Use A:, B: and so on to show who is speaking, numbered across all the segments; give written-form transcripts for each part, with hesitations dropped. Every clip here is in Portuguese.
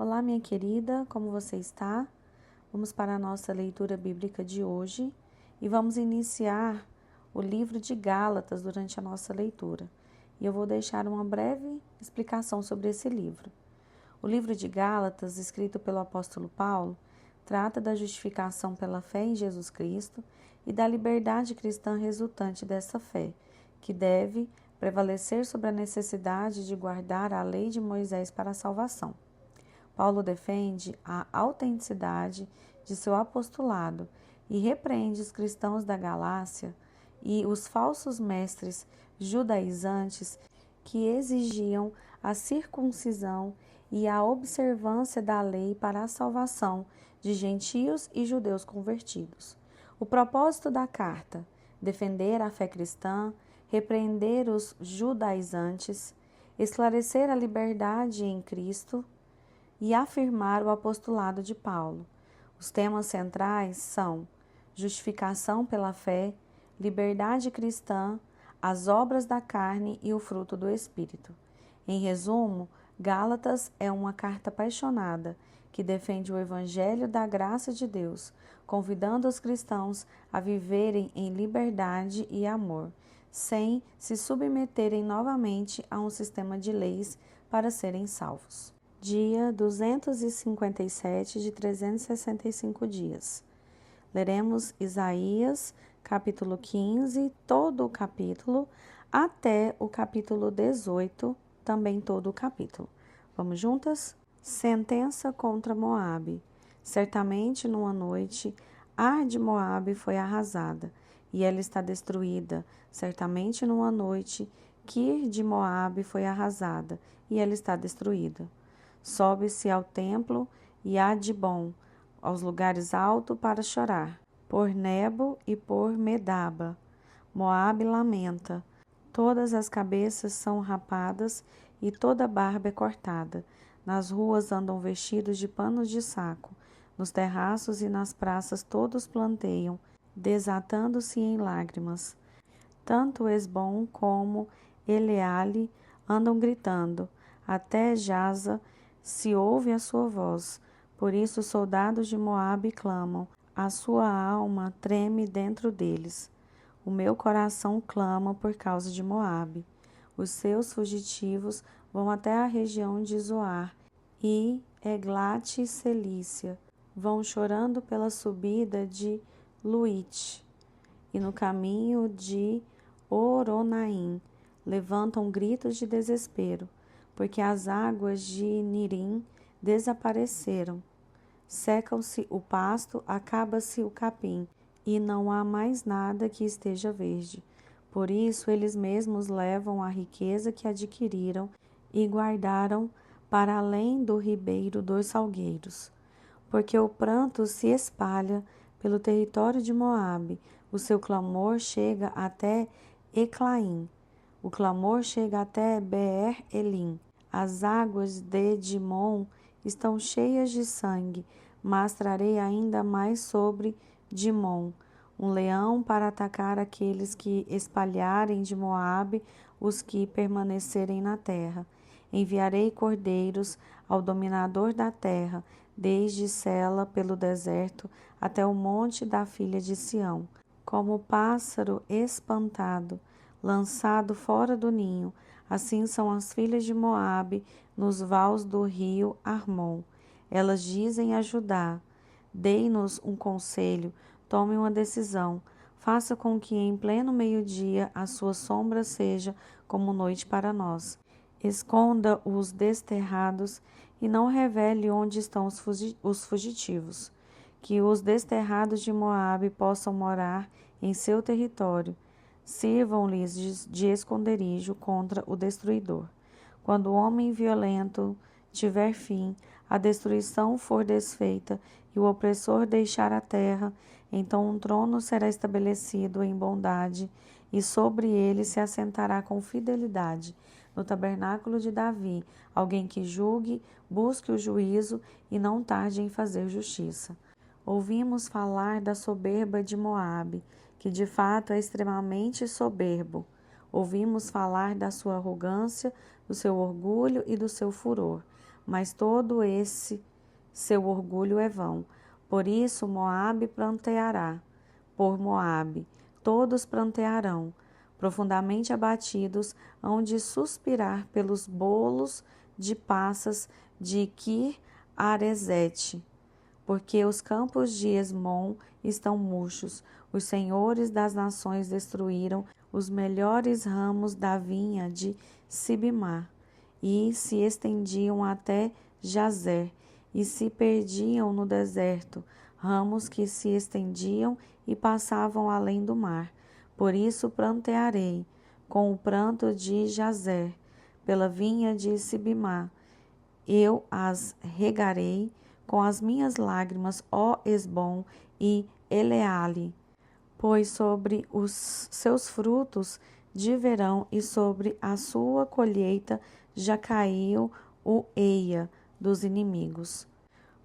A: Olá, minha querida, como você está? Vamos para a nossa leitura bíblica de hoje e vamos iniciar o livro de Gálatas durante a nossa leitura. E eu vou deixar uma breve explicação sobre esse livro. O livro de Gálatas, escrito pelo apóstolo Paulo, trata da justificação pela fé em Jesus Cristo e da liberdade cristã resultante dessa fé, que deve prevalecer sobre a necessidade de guardar a lei de Moisés para a salvação. Paulo defende a autenticidade de seu apostolado e repreende os cristãos da Galácia e os falsos mestres judaizantes que exigiam a circuncisão e a observância da lei para a salvação de gentios e judeus convertidos. O propósito da carta: defender a fé cristã, repreender os judaizantes, esclarecer a liberdade em Cristo e afirmar o apostolado de Paulo. Os temas centrais são justificação pela fé, liberdade cristã, as obras da carne e o fruto do Espírito. Em resumo, Gálatas é uma carta apaixonada que defende o Evangelho da graça de Deus, convidando os cristãos a viverem em liberdade e amor, sem se submeterem novamente a um sistema de leis para serem salvos. Dia 257 de 365 dias. Leremos Isaías, capítulo 15, todo o capítulo, até o capítulo 18, também todo o capítulo. Vamos juntas? Sentença contra Moabe. Certamente numa noite, Ar de Moabe foi arrasada, e ela está destruída. Certamente numa noite, Kir de Moabe foi arrasada, e ela está destruída. Sobe-se ao templo e a Dibom, aos lugares altos para chorar. Por Nebo e por Medaba, Moabe lamenta. Todas as cabeças são rapadas e toda a barba é cortada. Nas ruas andam vestidos de panos de saco. Nos terraços e nas praças todos planteiam, desatando-se em lágrimas. Tanto Esbom como Eleale andam gritando. Até Jaza se ouve a sua voz. Por isso os soldados de Moabe clamam. A sua alma treme dentro deles. O meu coração clama por causa de Moabe. Os seus fugitivos vão até a região de Zoar e Eglat Celícia. Vão chorando pela subida de Luite e no caminho de Oronaim. Levantam gritos de desespero, porque as águas de Nirim desapareceram. Secam-se o pasto, acaba-se o capim, e não há mais nada que esteja verde. Por isso eles mesmos levam a riqueza que adquiriram e guardaram para além do ribeiro dos salgueiros. Porque o pranto se espalha pelo território de Moabe, o seu clamor chega até Eclaim, o clamor chega até Beer-Elim. As águas de Dimon estão cheias de sangue, mas trarei ainda mais sobre Dimon, um leão para atacar aqueles que espalharem de Moabe os que permanecerem na terra. Enviarei cordeiros ao dominador da terra, desde Sela pelo deserto até o monte da filha de Sião. Como pássaro espantado, lançado fora do ninho, assim são as filhas de Moabe nos vales do rio Armon. Elas dizem a Judá: dei-nos um conselho, tome uma decisão. Faça com que em pleno meio-dia a sua sombra seja como noite para nós. Esconda os desterrados e não revele onde estão os fugitivos. Que os desterrados de Moabe possam morar em seu território. Sirvam-lhes de esconderijo contra o destruidor. Quando o homem violento tiver fim, a destruição for desfeita e o opressor deixar a terra, então um trono será estabelecido em bondade e sobre ele se assentará com fidelidade. No tabernáculo de Davi, alguém que julgue, busque o juízo e não tarde em fazer justiça. Ouvimos falar da soberba de Moabe, que de fato é extremamente soberbo. Ouvimos falar da sua arrogância, do seu orgulho e do seu furor. mas todo esse seu orgulho é vão. Por isso Moabe pranteará. Por Moabe todos prantearão, profundamente abatidos, hão de suspirar pelos bolos de passas de Kir-Aresete, porque os campos de Esmon estão murchos. Os senhores das nações destruíram os melhores ramos da vinha de Sibmar, e se estendiam até Jazer, e se perdiam no deserto, ramos que se estendiam e passavam além do mar. Por isso prantearei com o pranto de Jazer, pela vinha de Sibmar. Eu as regarei com as minhas lágrimas, ó Esbom e Eleale, pois sobre os seus frutos de verão e sobre a sua colheita já caiu o eia dos inimigos.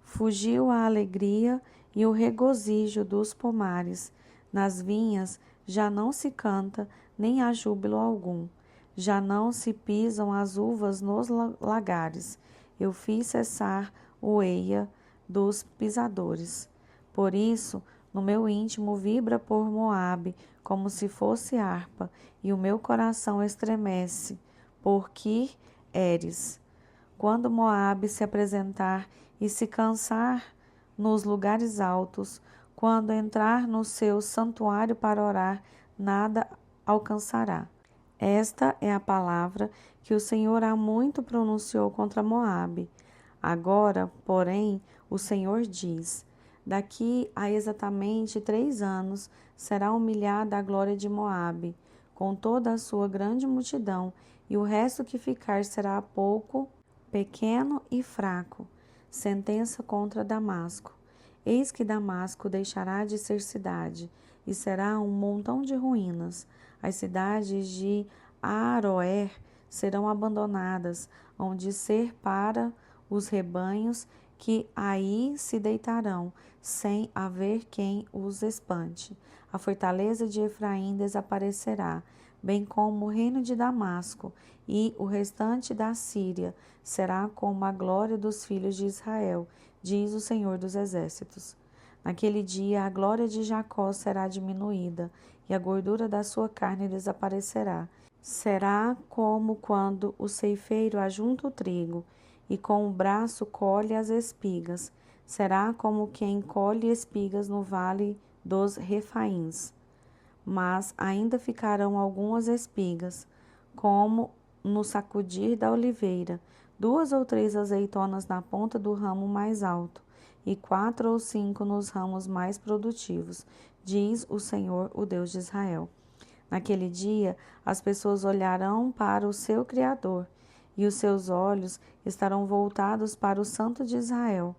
A: Fugiu a alegria e o regozijo dos pomares. Nas vinhas já não se canta, nem há júbilo algum. Já não se pisam as uvas nos lagares. Eu fiz cessar o eia dos pisadores. Por isso, no meu íntimo vibra por Moabe, como se fosse harpa, e o meu coração estremece por Kir-Eres. Quando Moabe se apresentar e se cansar nos lugares altos, quando entrar no seu santuário para orar, nada alcançará. Esta é a palavra que o Senhor há muito pronunciou contra Moabe. Agora, porém, o Senhor diz: daqui a exatamente 3 anos será humilhada a glória de Moabe, com toda a sua grande multidão, e o resto que ficar será pouco, pequeno e fraco. Sentença contra Damasco. Eis que Damasco deixará de ser cidade, e será um montão de ruínas. As cidades de Aroer serão abandonadas, hão de ser para os rebanhos que aí se deitarão, sem haver quem os espante. A fortaleza de Efraim desaparecerá, bem como o reino de Damasco, e o restante da Síria será como a glória dos filhos de Israel, diz o Senhor dos Exércitos. Naquele dia a glória de Jacó será diminuída, e a gordura da sua carne desaparecerá. Será como quando o ceifeiro ajunta o trigo, e com o braço colhe as espigas. Será como quem colhe espigas no vale dos Refaíns. Mas ainda ficarão algumas espigas, como no sacudir da oliveira, 2 ou 3 azeitonas na ponta do ramo mais alto, e 4 ou 5 nos ramos mais produtivos, diz o Senhor, o Deus de Israel. Naquele dia, as pessoas olharão para o seu Criador, e os seus olhos estarão voltados para o Santo de Israel.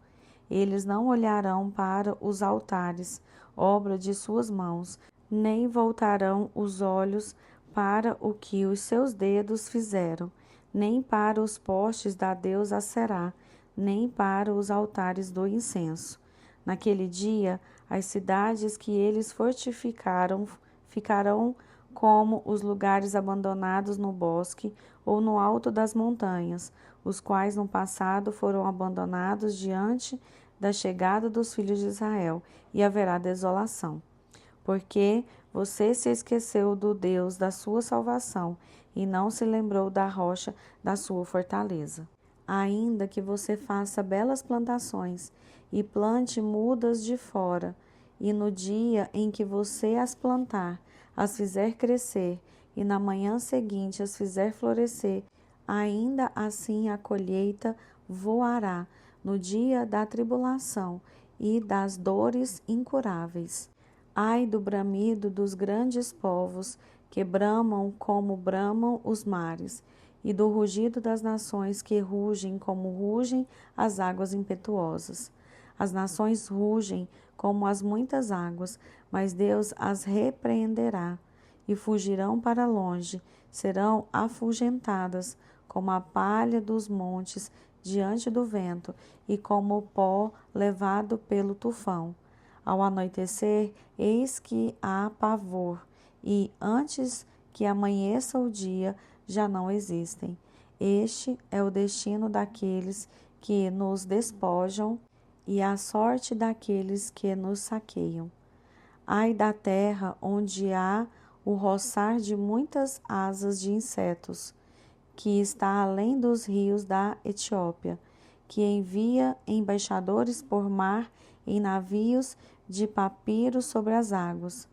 A: Eles não olharão para os altares, obra de suas mãos, nem voltarão os olhos para o que os seus dedos fizeram, nem para os postes da deusa Aserá, nem para os altares do incenso. Naquele dia, as cidades que eles fortificaram ficarão como os lugares abandonados no bosque ou no alto das montanhas, os quais no passado foram abandonados diante da chegada dos filhos de Israel, e haverá desolação. Porque você se esqueceu do Deus da sua salvação e não se lembrou da rocha da sua fortaleza. Ainda que você faça belas plantações e plante mudas de fora, e no dia em que você as plantar, as fizer crescer, e na manhã seguinte as fizer florescer, ainda assim a colheita voará no dia da tribulação e das dores incuráveis. Ai do bramido dos grandes povos, que bramam como bramam os mares, e do rugido das nações que rugem como rugem as águas impetuosas. As nações rugem como as muitas águas, mas Deus as repreenderá, e fugirão para longe, serão afugentadas, como a palha dos montes diante do vento, e como o pó levado pelo tufão. Ao anoitecer, eis que há pavor, e antes que amanheça o dia, já não existem. Este é o destino daqueles que nos despojam e a sorte daqueles que nos saqueiam. Ai da terra onde há o roçar de muitas asas de insetos, que está além dos rios da Etiópia, que envia embaixadores por mar em navios de papiro sobre as águas.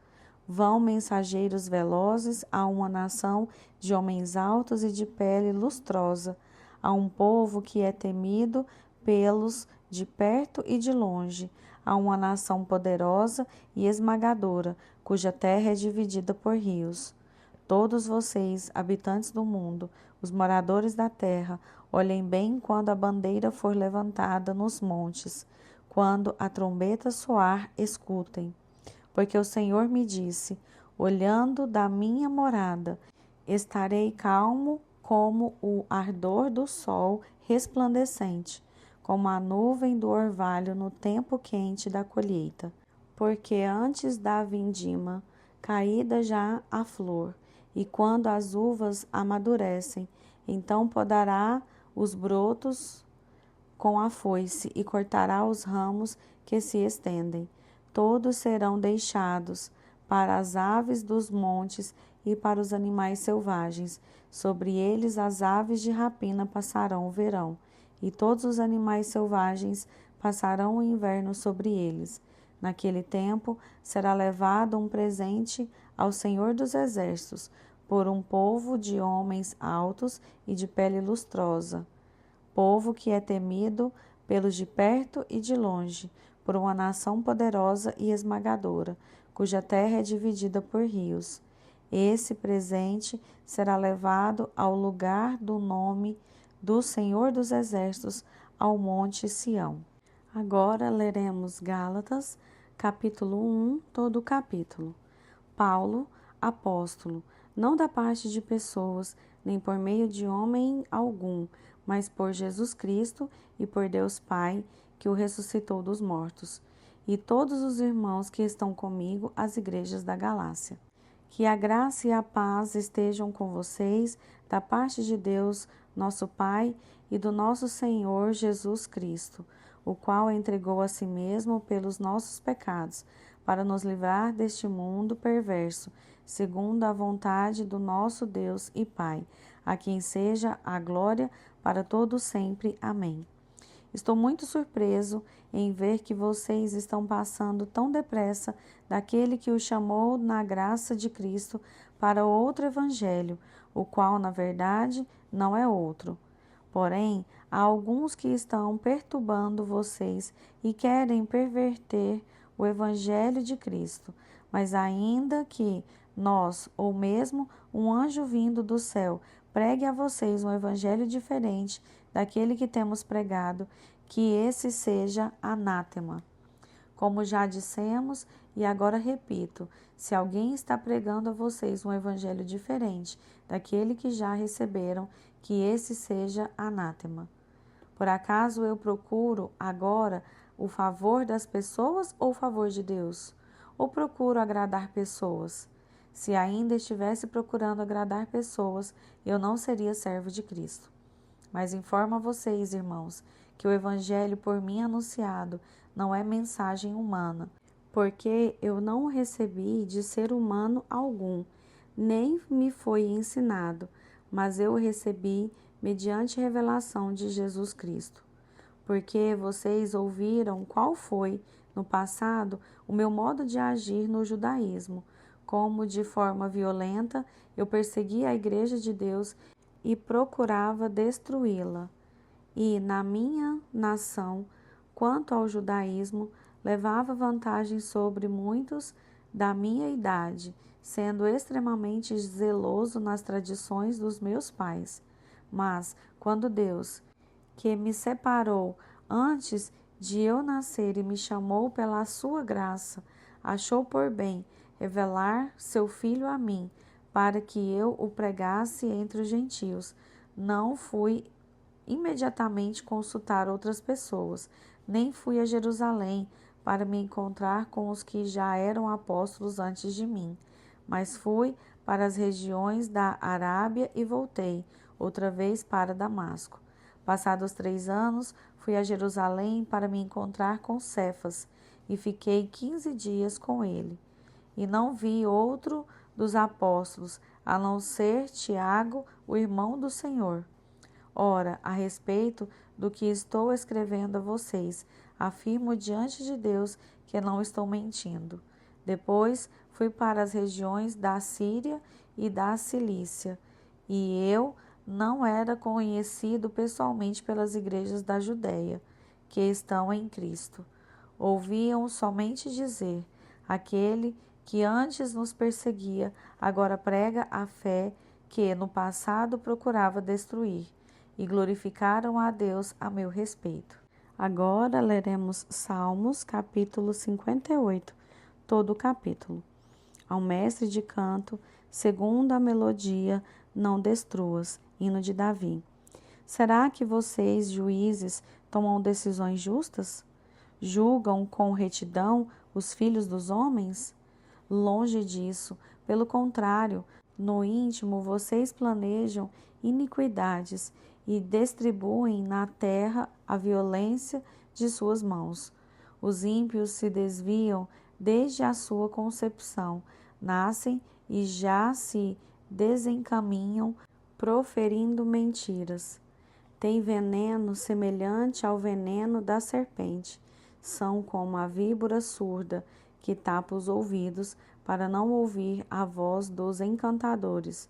A: Vão mensageiros velozes a uma nação de homens altos e de pele lustrosa, a um povo que é temido pelos de perto e de longe, a uma nação poderosa e esmagadora, cuja terra é dividida por rios. Todos vocês, habitantes do mundo, os moradores da terra, olhem bem quando a bandeira for levantada nos montes, quando a trombeta soar, escutem. Porque o Senhor me disse, olhando da minha morada, estarei calmo como o ardor do sol resplandecente, como a nuvem do orvalho no tempo quente da colheita. Porque antes da vindima, caída já a flor, e quando as uvas amadurecem, então podará os brotos com a foice e cortará os ramos que se estendem. Todos serão deixados para as aves dos montes e para os animais selvagens. Sobre eles as aves de rapina passarão o verão, e todos os animais selvagens passarão o inverno sobre eles. Naquele tempo será levado um presente ao Senhor dos Exércitos, por um povo de homens altos e de pele lustrosa, povo que é temido pelos de perto e de longe, por uma nação poderosa e esmagadora, cuja terra é dividida por rios. Esse presente será levado ao lugar do nome do Senhor dos Exércitos, ao monte Sião. Agora leremos Gálatas, capítulo 1, todo o capítulo. Paulo, apóstolo, não da parte de pessoas, nem por meio de homem algum, mas por Jesus Cristo e por Deus Pai, que o ressuscitou dos mortos, e todos os irmãos que estão comigo, as igrejas da Galácia. Que a graça e a paz estejam com vocês, da parte de Deus, nosso Pai, e do nosso Senhor Jesus Cristo, o qual entregou a si mesmo pelos nossos pecados, para nos livrar deste mundo perverso, segundo a vontade do nosso Deus e Pai, a quem seja a glória para todo sempre. Amém. Estou muito surpreso em ver que vocês estão passando tão depressa daquele que o chamou na graça de Cristo para outro evangelho, o qual, na verdade, não é outro. Porém, há alguns que estão perturbando vocês e querem perverter o evangelho de Cristo. Mas ainda que nós, ou mesmo um anjo vindo do céu, pregue a vocês um evangelho diferente daquele que temos pregado, que esse seja anátema. Como já dissemos, e agora repito, se alguém está pregando a vocês um evangelho diferente daquele que já receberam, que esse seja anátema. Por acaso eu procuro agora o favor das pessoas ou o favor de Deus? Ou procuro agradar pessoas? Se ainda estivesse procurando agradar pessoas, eu não seria servo de Cristo. Mas informo a vocês, irmãos, que o evangelho por mim anunciado não é mensagem humana, porque eu não o recebi de ser humano algum, nem me foi ensinado, mas eu o recebi mediante revelação de Jesus Cristo. Porque vocês ouviram qual foi, no passado, o meu modo de agir no judaísmo, como de forma violenta eu perseguia a igreja de Deus e procurava destruí-la. E na minha nação, quanto ao judaísmo, levava vantagem sobre muitos da minha idade, sendo extremamente zeloso nas tradições dos meus pais. Mas, quando Deus, que me separou antes de eu nascer e me chamou pela sua graça, achou por bem revelar seu Filho a mim, para que eu o pregasse entre os gentios, não fui imediatamente consultar outras pessoas, nem fui a Jerusalém para me encontrar com os que já eram apóstolos antes de mim, mas fui para as regiões da Arábia e voltei outra vez para Damasco. Passados 3 anos, fui a Jerusalém para me encontrar com Cefas e fiquei 15 dias com ele. E não vi outro dos apóstolos, a não ser Tiago, o irmão do Senhor. Ora, a respeito do que estou escrevendo a vocês, afirmo diante de Deus que não estou mentindo. Depois fui para as regiões da Síria e da Cilícia, e eu não era conhecido pessoalmente pelas igrejas da Judéia, que estão em Cristo. Ouviam somente dizer: aquele que antes nos perseguia, agora prega a fé que no passado procurava destruir, e glorificaram a Deus a meu respeito. Agora leremos Salmos, capítulo 58, todo o capítulo. Ao mestre de canto, segundo a melodia, não destruas, hino de Davi. Será que vocês, juízes, tomam decisões justas? Julgam com retidão os filhos dos homens? Longe disso, pelo contrário, no íntimo vocês planejam iniquidades e distribuem na terra a violência de suas mãos. Os ímpios se desviam desde a sua concepção, nascem e já se desencaminham, proferindo mentiras. Têm veneno semelhante ao veneno da serpente. São como a víbora surda que tapa os ouvidos para não ouvir a voz dos encantadores,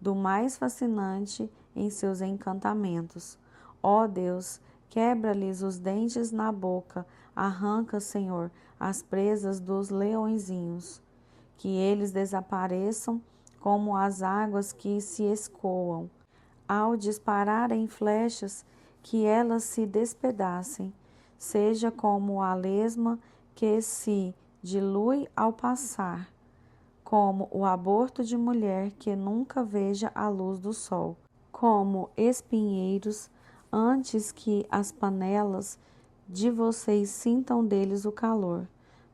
A: do mais fascinante em seus encantamentos. Ó Deus, quebra-lhes os dentes na boca, arranca, Senhor, as presas dos leõezinhos, que eles desapareçam como as águas que se escoam. Ao dispararem flechas, que elas se despedacem, seja como a lesma que se dilui ao passar, como o aborto de mulher que nunca veja a luz do sol, como espinheiros, antes que as panelas de vocês sintam deles o calor,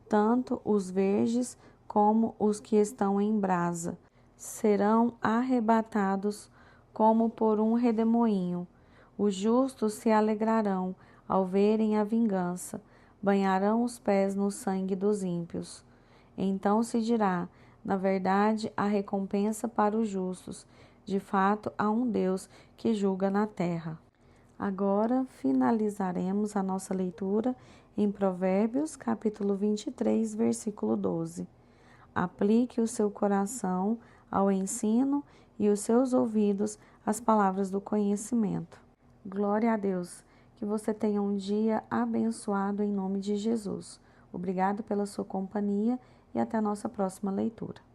A: tanto os verdes como os que estão em brasa, serão arrebatados como por um redemoinho. Os justos se alegrarão ao verem a vingança, banharão os pés no sangue dos ímpios. Então se dirá: na verdade, há recompensa para os justos. De fato, há um Deus que julga na terra. Agora finalizaremos a nossa leitura em Provérbios, capítulo 23, versículo 12. Aplique o seu coração ao ensino e os seus ouvidos às palavras do conhecimento. Glória a Deus. Que você tenha um dia abençoado em nome de Jesus. Obrigado pela sua companhia e até a nossa próxima leitura.